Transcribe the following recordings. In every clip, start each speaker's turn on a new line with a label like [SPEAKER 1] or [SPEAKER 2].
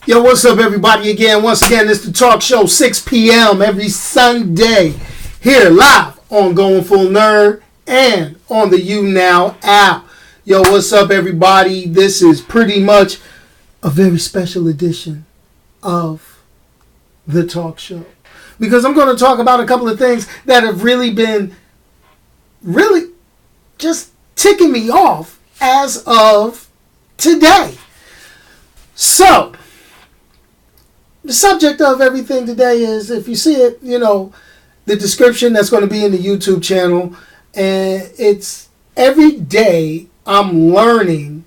[SPEAKER 1] Yo, what's up, everybody? Once again, it's the talk show, 6 p.m. every Sunday, here live on GoingFullNerd and on the YouNow app. Yo, what's up, everybody? This is pretty much a very special edition of the talk show, because I'm going to talk about a couple of things that have really been just ticking me off as of today. So, the subject of everything today is, if you see it, the description that's going to be in the YouTube channel. And it's every day I'm learning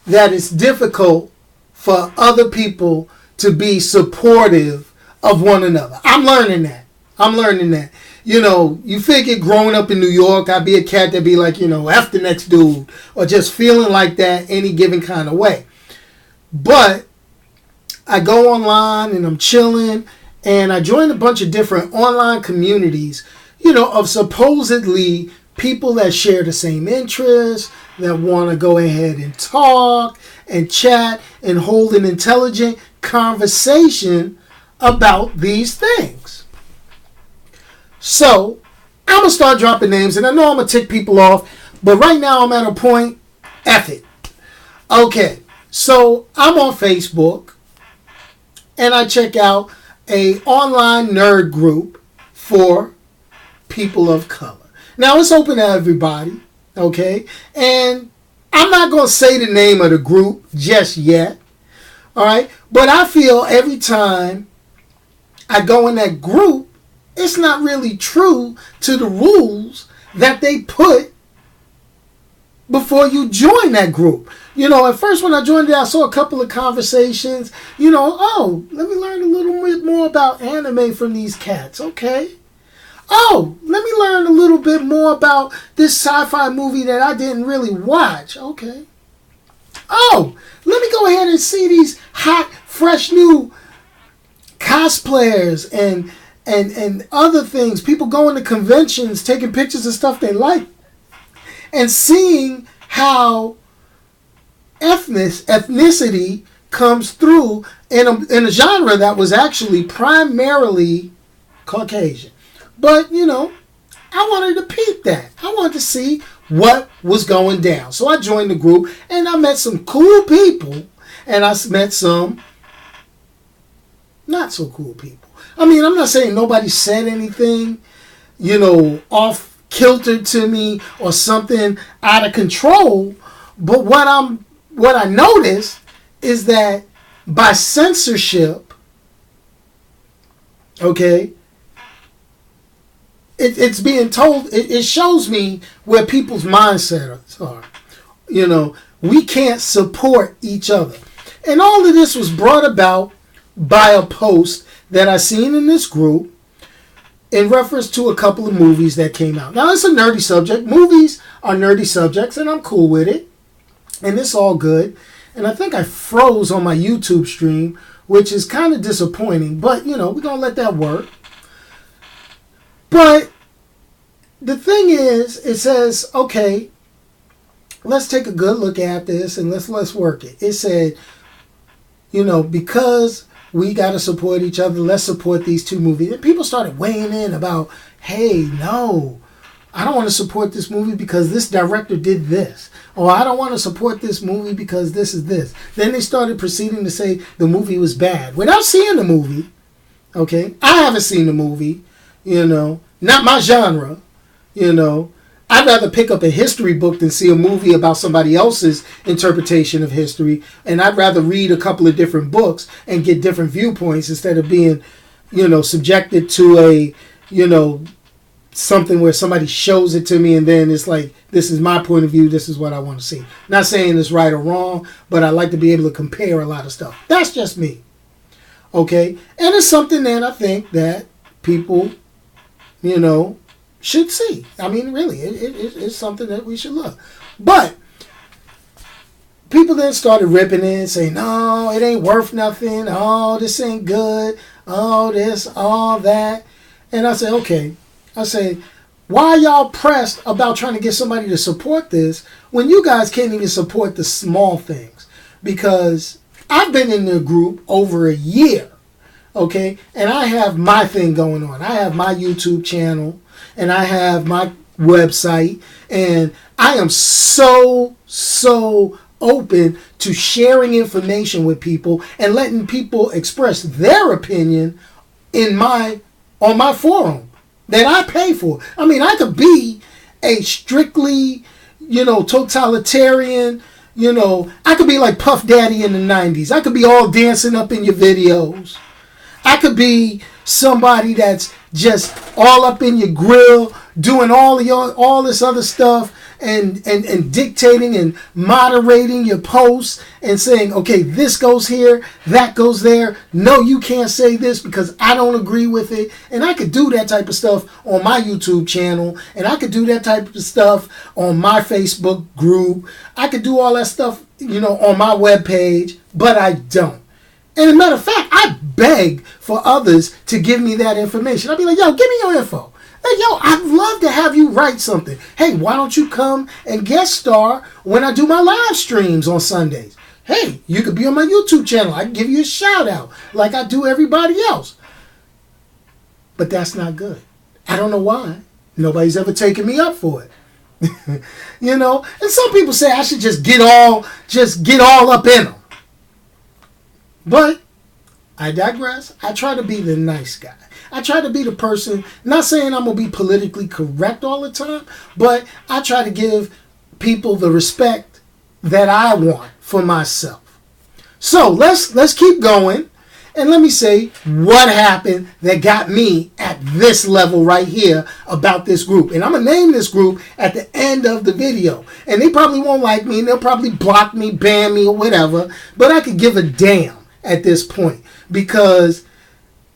[SPEAKER 1] that it's difficult for other people to be supportive of one another. I'm learning that. You figure growing up in New York, I'd be a cat that'd be like, F the next dude, or just feeling like that any given kind of way. But I go online and I'm chilling, and I join a bunch of different online communities, of supposedly people that share the same interests, that want to go ahead and talk and chat and hold an intelligent conversation about these things. So, I'm going to start dropping names, and I know I'm going to tick people off, but right now I'm at a point, F it. Okay, so I'm on Facebook, and I check out a online nerd group for people of color. Now, it's open to everybody, okay? And I'm not going to say the name of the group just yet, all right? But I feel every time I go in that group, it's not really true to the rules that they put before you join that group. At first when I joined it, I saw a couple of conversations, let me learn a little bit more about anime from these cats, okay? Oh, let me learn a little bit more about this sci-fi movie that I didn't really watch, okay? Oh, let me go ahead and see these hot, fresh new cosplayers and other things. People going to conventions, taking pictures of stuff they like, and seeing how ethnicity comes through in a genre that was actually primarily Caucasian. But, I wanted to peep that. I wanted to see what was going down. So I joined the group, and I met some cool people, and I met some not so cool people. I mean, I'm not saying nobody said anything, off kilter to me or something out of control, but what I noticed is that by censorship, okay, it's being told, it shows me where people's mindsets are. We can't support each other. And all of this was brought about by a post that I seen in this group in reference to a couple of movies that came out. Now, it's a nerdy subject. Movies are nerdy subjects, and I'm cool with it. And it's all good. And I think I froze on my YouTube stream, which is kind of disappointing. But, we're going to let that work. But the thing is, it says, okay, let's take a good look at this and let's work it. It said, because we got to support each other, let's support these two movies. And people started weighing in about, hey, no, I don't want to support this movie because this director did this. Or I don't want to support this movie because this is this. Then they started proceeding to say the movie was bad without seeing the movie. Okay? I haven't seen the movie, not my genre, I'd rather pick up a history book than see a movie about somebody else's interpretation of history. And I'd rather read a couple of different books and get different viewpoints instead of being, subjected to a, something where somebody shows it to me and then it's like, this is my point of view, this is what I want to see. Not saying it's right or wrong, but I like to be able to compare a lot of stuff. That's just me. Okay? And it's something that I think that people, should see. I mean, really, it's something that we should look. But people then started ripping it, saying, no, it ain't worth nothing. Oh, this ain't good. Oh, this, all that. And I said, okay. I say, why are y'all pressed about trying to get somebody to support this when you guys can't even support the small things? Because I've been in the group over a year, okay? And I have my thing going on. I have my YouTube channel, and I have my website, and I am so open to sharing information with people and letting people express their opinion on my forum that I pay for. I mean, I could be a strictly, totalitarian, I could be like Puff Daddy in the 90s. I could be all dancing up in your videos. I could be somebody that's just all up in your grill, doing all this other stuff, and dictating and moderating your posts and saying, okay, this goes here, that goes there. No, you can't say this because I don't agree with it. And I could do that type of stuff on my YouTube channel, and I could do that type of stuff on my Facebook group. I could do all that stuff, on my webpage, but I don't. And as a matter of fact, I beg for others to give me that information. I'll be like, yo, give me your info. Like, yo, I'd love to have you write something. Hey, why don't you come and guest star when I do my live streams on Sundays? Hey, you could be on my YouTube channel. I can give you a shout out like I do everybody else. But that's not good. I don't know why. Nobody's ever taken me up for it. And some people say I should just get all up in them. But I digress. I try to be the nice guy. I try to be the person, not saying I'm going to be politically correct all the time, but I try to give people the respect that I want for myself. So let's keep going. And let me say what happened that got me at this level right here about this group. And I'm going to name this group at the end of the video. And they probably won't like me, and they'll probably block me, ban me, or whatever. But I could give a damn at this point, because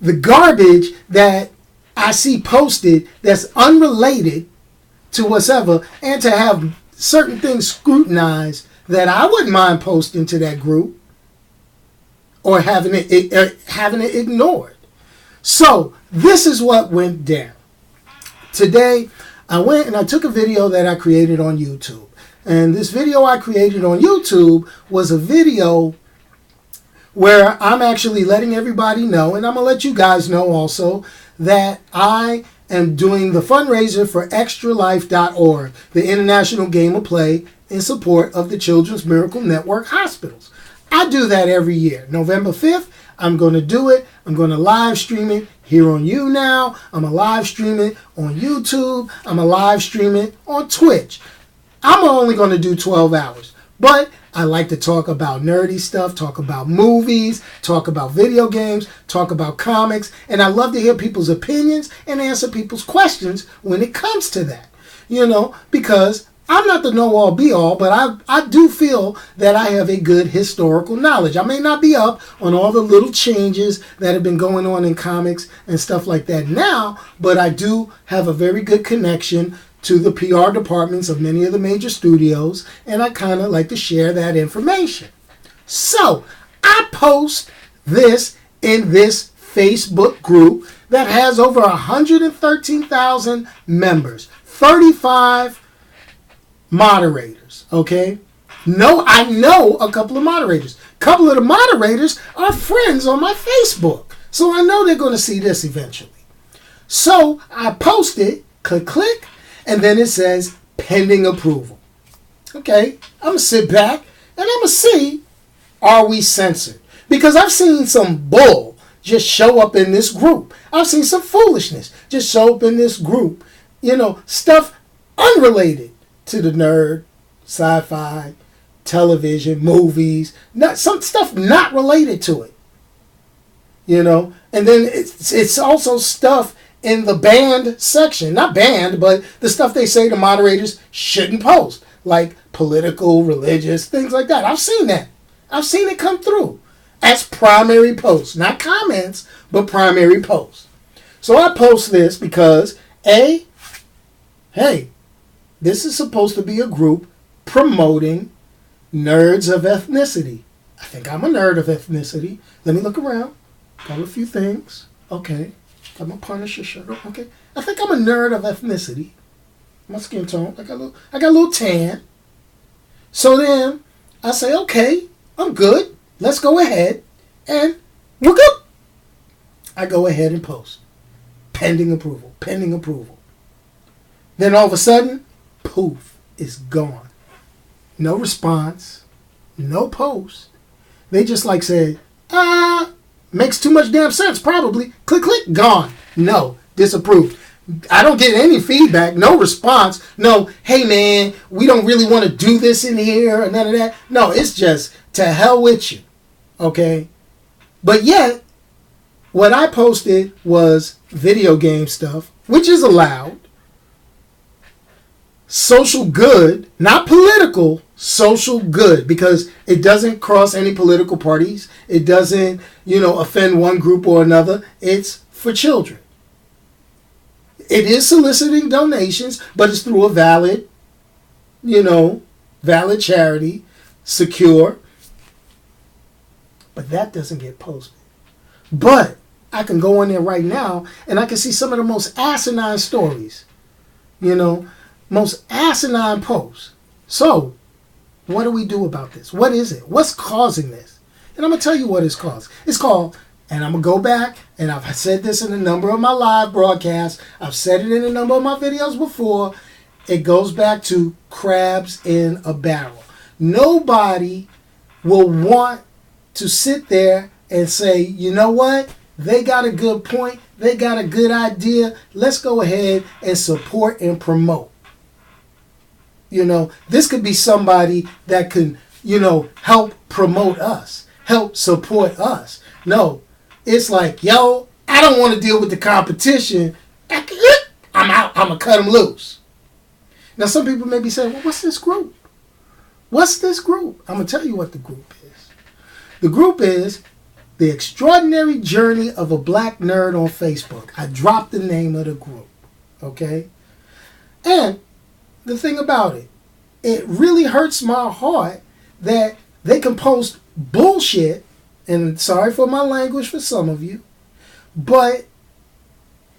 [SPEAKER 1] the garbage that I see posted that's unrelated to whatsoever, and to have certain things scrutinized that I wouldn't mind posting to that group, or having it ignored. So this is what went down. Today, I went and I took a video that I created on YouTube. And this video I created on YouTube was a video where I'm actually letting everybody know, and I'm going to let you guys know also, that I am doing the fundraiser for extralife.org, the International Game of Play, in support of the Children's Miracle Network hospitals. I do that every year. November 5th, I'm going to do it. I'm going to live stream it here on YouNow. I'm going to live stream it on YouTube. I'm going to live stream it on Twitch. I'm only going to do 12 hours. But I like to talk about nerdy stuff, talk about movies, talk about video games, talk about comics, and I love to hear people's opinions and answer people's questions when it comes to that. Because I'm not the know-all, be-all, but I do feel that I have a good historical knowledge. I may not be up on all the little changes that have been going on in comics and stuff like that now, but I do have a very good connection to the PR departments of many of the major studios, and I kind of like to share that information. So, I post this in this Facebook group that has over 113,000 members, 35 moderators, okay? I know a couple of moderators. A couple of the moderators are friends on my Facebook, so I know they're going to see this eventually. So, I post it, click, and then it says pending approval. Okay, I'm going to sit back and I'm going to see, are we censored? Because I've seen some bull just show up in this group. I've seen some foolishness just show up in this group. Stuff unrelated to the nerd, sci-fi, television, movies, some stuff not related to it. And then it's also stuff in the banned section. Not banned, but the stuff they say the moderators shouldn't post. Like political, religious, things like that. I've seen that. I've seen it come through as primary posts. Not comments, but primary posts. So I post this because, hey, this is supposed to be a group promoting nerds of ethnicity. I think I'm a nerd of ethnicity. Let me look around. Got a few things. Okay. Got my Punisher shirt on. Okay. I think I'm a nerd of ethnicity. My skin tone. I got a little tan. So then I say, okay, I'm good. let's go ahead and we're good. I go ahead and post. Pending approval. Pending approval. Then all of a sudden, poof, it's gone. No response. No post. They just like said, makes too much damn sense, probably. Click, click, gone. No, disapproved. I don't get any feedback, no response. No, hey man, we don't really want to do this in here or none of that. No, it's just to hell with you. Okay? But yet, what I posted was video game stuff, which is allowed. Social good, not political, social good, because it doesn't cross any political parties. It doesn't, offend one group or another. It's for children. It is soliciting donations, but it's through a valid charity, secure. But that doesn't get posted. But I can go in there right now and I can see some of the most asinine stories. Most asinine posts. So, what do we do about this? What is it? What's causing this? And I'm going to tell you what it's caused. It's called, and I'm going to go back, and I've said this in a number of my live broadcasts. I've said it in a number of my videos before. It goes back to crabs in a barrel. Nobody will want to sit there and say, you know what? They got a good point. They got a good idea. Let's go ahead and support and promote. This could be somebody that can, help promote us, help support us. No, it's like, yo, I don't want to deal with the competition. I'm out. I'm going to cut them loose. Now, some people may be saying, well, what's this group? What's this group? I'm going to tell you what the group is. The group is The Extraordinary Journey of a Black Nerd on Facebook. I dropped the name of the group. Okay? And the thing about it, it really hurts my heart that they can post bullshit, and sorry for my language for some of you, but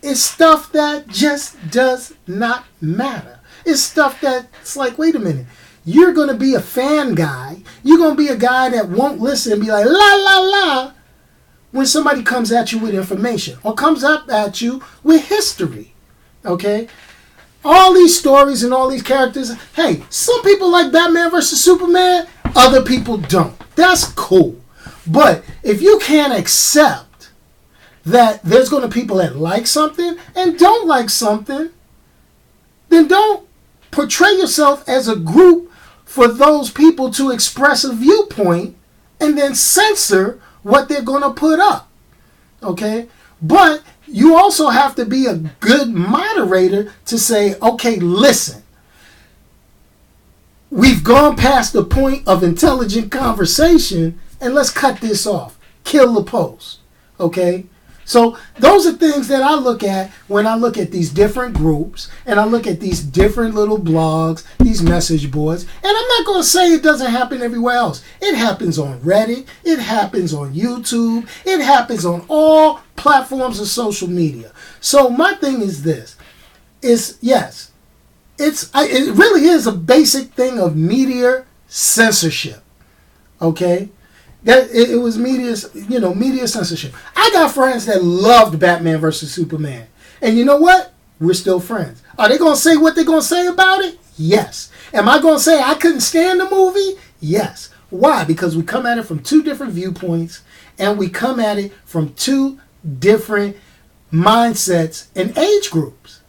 [SPEAKER 1] it's stuff that just does not matter. It's stuff that's like, wait a minute, you're going to be a fan guy, you're going to be a guy that won't listen and be like, la la la, when somebody comes at you with information or comes up at you with history. Okay? All these stories and all these characters, hey, some people like Batman versus Superman, other people don't. That's cool. But if you can't accept that there's going to be people that like something and don't like something, then don't portray yourself as a group for those people to express a viewpoint and then censor what they're going to put up. Okay? But you also have to be a good moderator to say, okay, listen, we've gone past the point of intelligent conversation and let's cut this off. Kill the post. Okay? So those are things that I look at when I look at these different groups and I look at these different little blogs, these message boards. And I'm not going to say it doesn't happen everywhere else. It happens on Reddit. It happens on YouTube. It happens on all platforms of social media. So my thing is this. It really is a basic thing of media censorship. Okay? That it was media censorship. I got friends that loved Batman versus Superman. And you know what? We're still friends. Are they going to say what they're going to say about it? Yes. Am I going to say I couldn't stand the movie? Yes. Why? Because we come at it from two different viewpoints and we come at it from two different mindsets and age groups.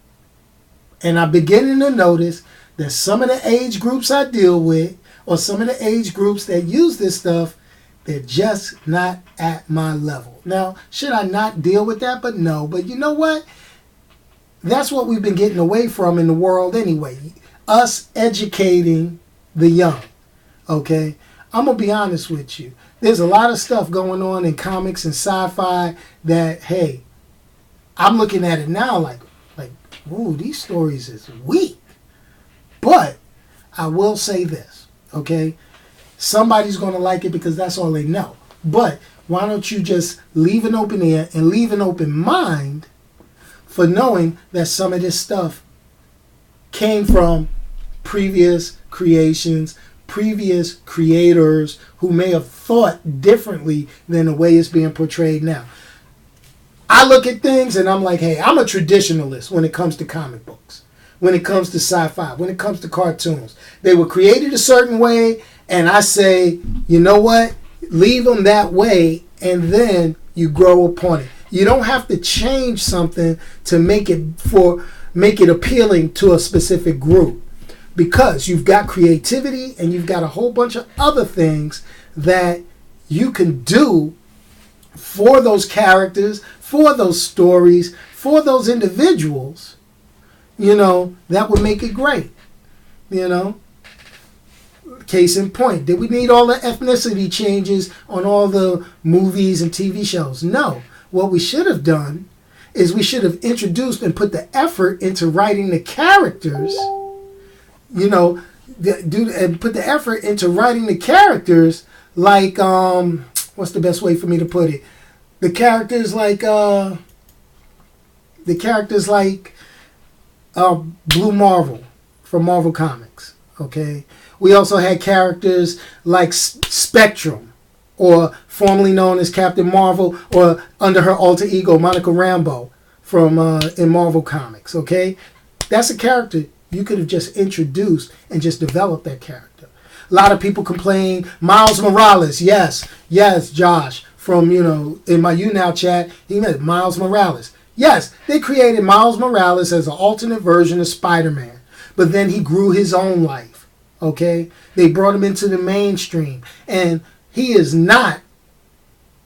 [SPEAKER 1] And I'm beginning to notice that some of the age groups I deal with or some of the age groups that use this stuff, they're just not at my level. Now, should I not deal with that? But no. But you know what? That's what we've been getting away from in the world anyway. Us educating the young. Okay? I'm going to be honest with you. There's a lot of stuff going on in comics and sci-fi that, hey, I'm looking at it now like, ooh, these stories is weak. But I will say this, okay? Somebody's going to like it because that's all they know. But why don't you just leave an open ear and leave an open mind for knowing that some of this stuff came from previous creations, previous creators who may have thought differently than the way it's being portrayed now. I look at things and I'm like, hey, I'm a traditionalist when it comes to comic books, when it comes to sci-fi, when it comes to cartoons. They were created a certain way, and I say, you know what? Leave them that way, and then you grow upon it. You don't have to change something to make it appealing to a specific group, because you've got creativity and you've got a whole bunch of other things that you can do for those characters, for those stories, for those individuals, that would make it great. Case in point, did we need all the ethnicity changes on all the movies and TV shows? No. What we should have done is we should have introduced and put the effort into writing the characters, and put the effort into writing the characters like, what's the best way for me to put it? The characters like Blue Marvel from Marvel Comics, okay? We also had characters like Spectrum, or formerly known as Captain Marvel, or under her alter ego, Monica Rambeau, from in Marvel Comics, okay? That's a character you could have just introduced and just developed that character. A lot of people complain, Miles Morales, yes, Josh, from, in my YouNow chat, he meant Miles Morales. Yes, they created Miles Morales as an alternate version of Spider-Man, but then he grew his own life, okay? They brought him into the mainstream, and he is not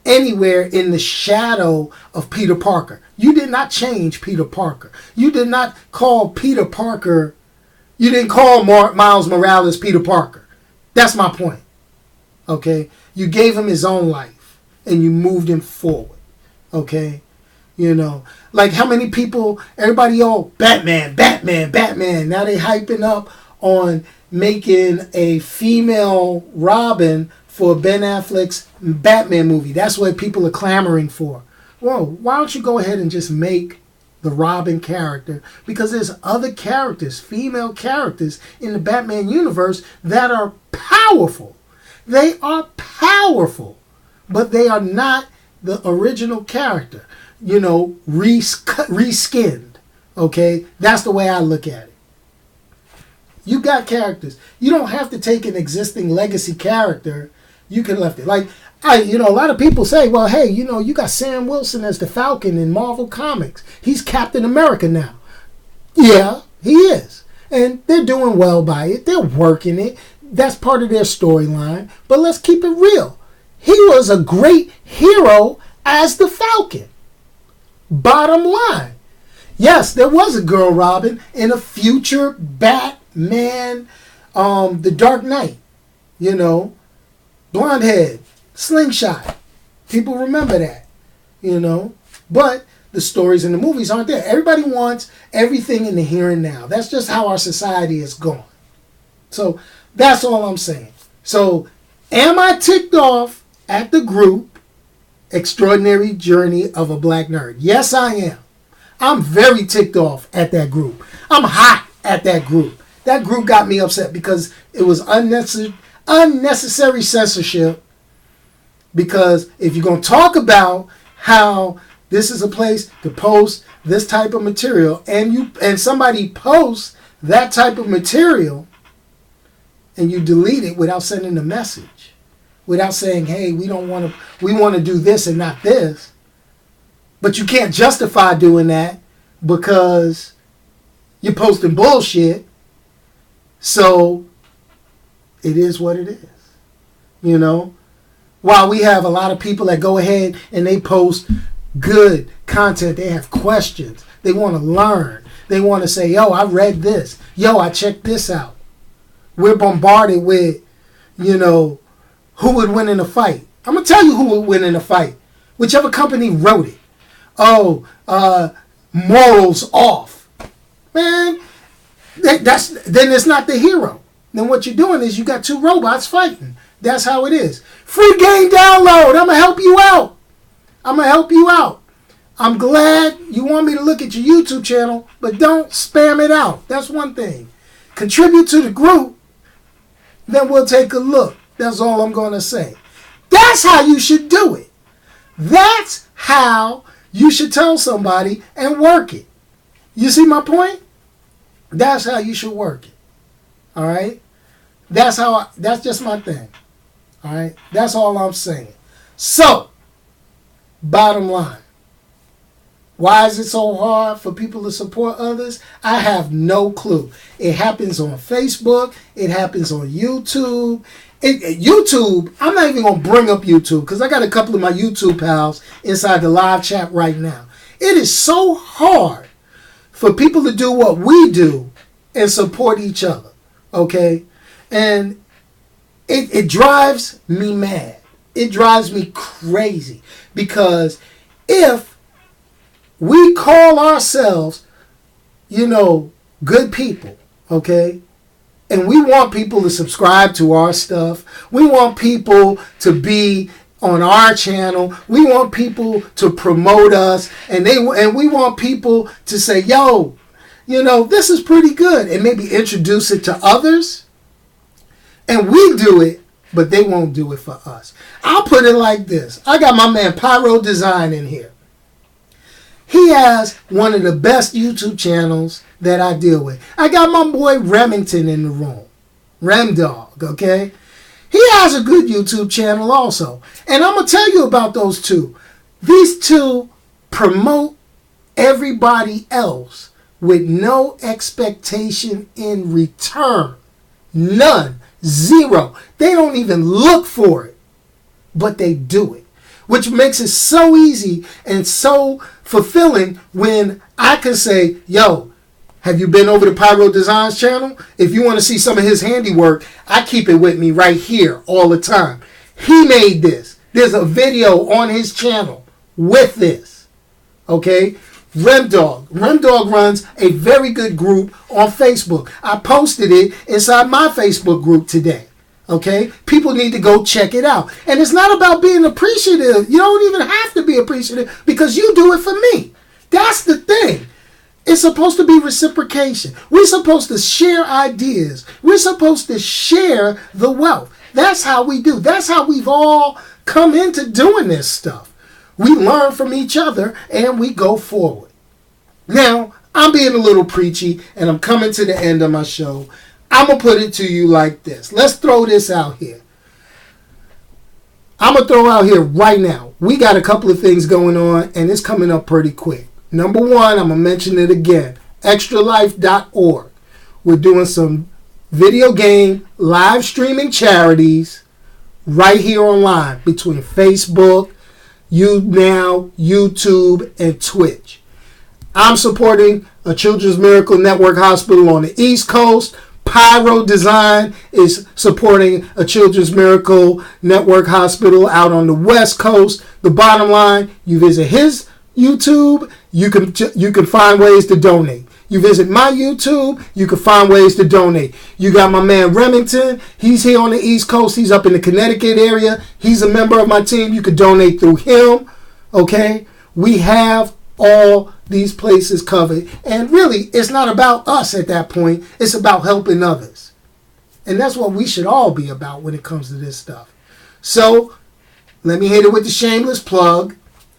[SPEAKER 1] anywhere in the shadow of Peter Parker. You did not change Peter Parker. You did not call Peter Parker, you didn't call Miles Morales Peter Parker. That's my point, okay? You gave him his own life, and you moved him forward, okay? Like how many people, everybody all, Batman. Now they hyping up on making a female Robin for Ben Affleck's Batman movie. That's what people are clamoring for. Well, why don't you go ahead and just make the Robin character? Because there's other characters, female characters in the Batman universe that are powerful. They are powerful, but they are not the original character, reskinned. Okay? That's the way I look at it. You got characters. You don't have to take an existing legacy character. You can left it. Like, a lot of people say, well, hey, you got Sam Wilson as the Falcon in Marvel Comics. He's Captain America now. Yeah, he is. And they're doing well by it. They're working it. That's part of their storyline. But let's keep it real. He was a great hero as the Falcon. Bottom line. Yes, there was a girl Robin in a future Batman, The Dark Knight. Blonde head, slingshot. People remember that. But the stories in the movies aren't there. Everybody wants everything in the here and now. That's just how our society is going. So that's all I'm saying. So am I ticked off at the group Extraordinary Journey of a Black Nerd? Yes, I am. I'm very ticked off at that group. I'm hot at that group. That group got me upset because it was unnecessary censorship. Because if you're going to talk about how this is a place to post this type of material, and somebody posts that type of material, and you delete it without sending a message, without saying, hey, we want to do this and not this, but you can't justify doing that because you're posting bullshit. So it is what it is. While we have a lot of people that go ahead and they post good content, they have questions, they want to learn, they want to say, yo, I read this, yo, I checked this out. We're bombarded with, who would win in a fight. I'm going to tell you who would win in a fight. Whichever company wrote it. Morals off. Man, then it's not the hero. Then what you're doing is you got two robots fighting. That's how it is. Free game download. I'm going to help you out. I'm glad you want me to look at your YouTube channel, but don't spam it out. That's one thing. Contribute to the group. then we'll take a look. That's all I'm going to say. That's how you should do it. That's how you should tell somebody and work it. You see my point? That's how you should work it. All right? That's just my thing. All right? That's all I'm saying. So, bottom line. Why is it so hard for people to support others? I have no clue. It happens on Facebook. It happens on YouTube. YouTube, I'm not even going to bring up YouTube because I got a couple of my YouTube pals inside the live chat right now. It is so hard for people to do what we do and support each other. Okay? And it drives me mad. It drives me crazy because if we call ourselves, good people, okay? And we want people to subscribe to our stuff. We want people to be on our channel. We want people to promote us. And we want people to say, yo, this is pretty good. And maybe introduce it to others. And we do it, but they won't do it for us. I'll put it like this. I got my man Pyro Design in here. He has one of the best YouTube channels that I deal with. I got my boy Remington in the room. Remdog, okay? He has a good YouTube channel also. And I'm going to tell you about those two. These two promote everybody else with no expectation in return. None. Zero. They don't even look for it. But they do it. Which makes it so easy and so fulfilling when I can say, yo, have you been over to Pyro Design's channel? If you want to see some of his handiwork, I keep it with me right here all the time. He made this. There's a video on his channel with this. Okay? Remdog. Remdog runs a very good group on Facebook. I posted it inside my Facebook group today. Okay? People need to go check it out. And it's not about being appreciative. You don't even have to be appreciative because you do it for me. That's the thing. It's supposed to be reciprocation. We're supposed to share ideas. We're supposed to share the wealth. That's how we do. That's how we've all come into doing this stuff. We learn from each other and we go forward. Now, I'm being a little preachy and I'm coming to the end of my show. I'm going to put it to you like this. Let's throw this out here. I'm going to throw out here right now. We got a couple of things going on, and it's coming up pretty quick. Number one, I'm going to mention it again. extralife.org. We're doing some video game live streaming charities right here online between Facebook, YouTube, and Twitch. I'm supporting a Children's Miracle Network hospital on the East Coast. Pyro Design is supporting a Children's Miracle Network hospital out on the West Coast. The bottom line, you visit his YouTube, you can find ways to donate. You visit my YouTube, you can find ways to donate. You got my man Remington. He's here on the East Coast. He's up in the Connecticut area. He's a member of my team. You can donate through him. Okay? We have all these places covered. And really, it's not about us at that point. It's about helping others. And that's what we should all be about when it comes to this stuff. So, let me hit it with the shameless plug.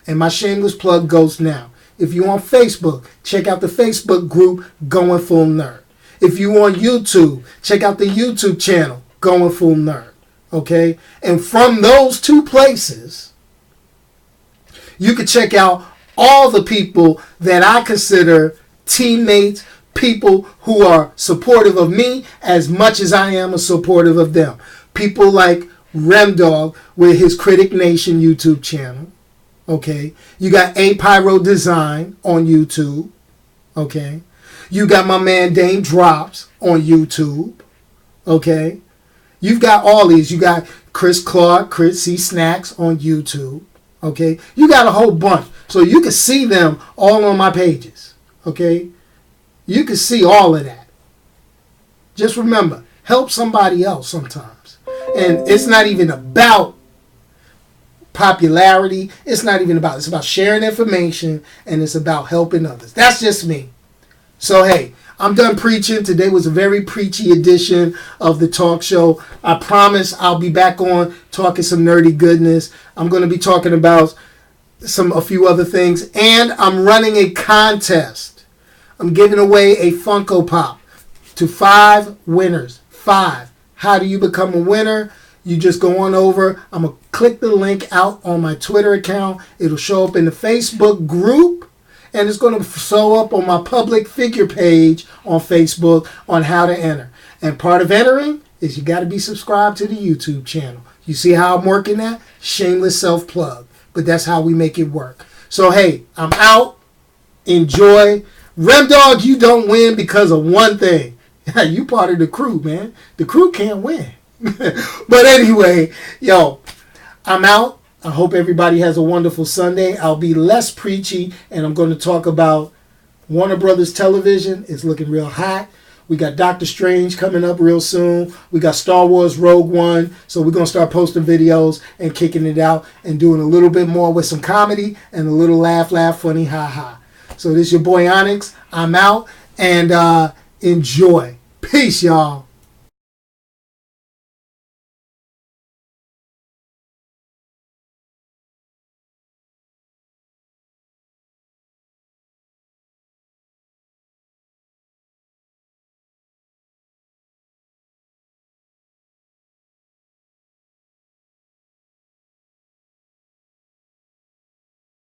[SPEAKER 1] And my shameless plug goes now. If you're on Facebook, check out the Facebook group, GoingFullNerd. If you're on YouTube, check out the YouTube channel, GoingFullNerd. Okay? And from those two places, you can check out all the people that I consider teammates, people who are supportive of me as much as I am a supportive of them. People like Remdog with his Critic Nation YouTube channel. Okay. You got A Pyro Design on YouTube. Okay. You got my man Dame Drops on YouTube. Okay. You've got all these. You got Chris Clark, Chris C Snacks on YouTube. Okay. You got a whole bunch. So you can see them all on my pages. Okay. You can see all of that. Just remember, help somebody else sometimes. And it's not even about popularity. It's about sharing information, and it's about helping others. That's just me. So hey, I'm done preaching. Today was a very preachy edition of the talk show. I promise I'll be back on talking some nerdy goodness. I'm going to be talking about a few other things. And I'm running a contest. I'm giving away a Funko Pop to 5 winners. 5. How do you become a winner? You just go on over. I'm going to click the link out on my Twitter account. It'll show up in the Facebook group. And it's going to show up on my public figure page on Facebook on how to enter. And part of entering is you got to be subscribed to the YouTube channel. You see how I'm working that? Shameless self-plug. But that's how we make it work. So, hey, I'm out. Enjoy. Rem Dog, you don't win because of one thing. You part of the crew, man. The crew can't win. But anyway, yo, I'm out. I hope everybody has a wonderful Sunday. I'll be less preachy, and I'm going to talk about Warner Brothers Television. It's looking real hot. We got Doctor Strange coming up real soon. We got Star Wars Rogue One. So we're going to start posting videos and kicking it out and doing a little bit more with some comedy and a little laugh, funny, ha. So this is your boy Onyx. I'm out, and enjoy. Peace, y'all.